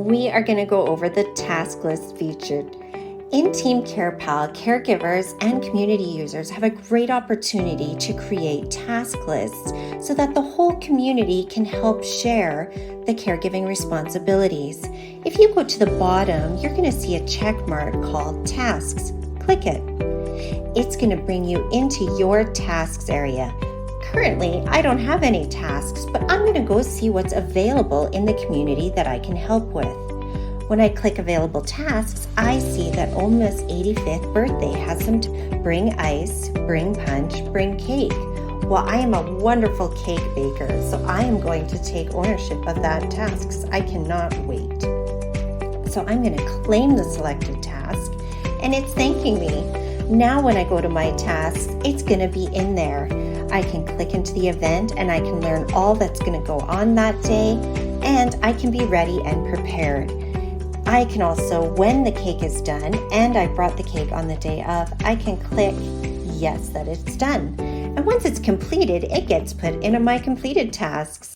we are going to go over the task list featured. In Team CarePal, caregivers and community users have a great opportunity to create task lists so that the whole community can help share the caregiving responsibilities. If you go to the bottom, you're going to see a check mark called Tasks. Click it. It's going to bring you into your tasks area. Currently, I don't have any tasks, but I'm going to go see what's available in the community that I can help with. When I click available tasks, I see that Oma's 85th birthday has them to bring ice, bring punch, bring cake. Well, I am a wonderful cake baker, so I am going to take ownership of that task. I cannot wait. So I'm going to claim the selected task, and it's thanking me. Now when I go to my tasks, it's going to be in there. I can click into the event and I can learn all that's going to go on that day, and I can be ready and prepared. I can also, when the cake is done and I brought the cake on the day of, I can click yes that it's done. And once it's completed, it gets put into my completed tasks.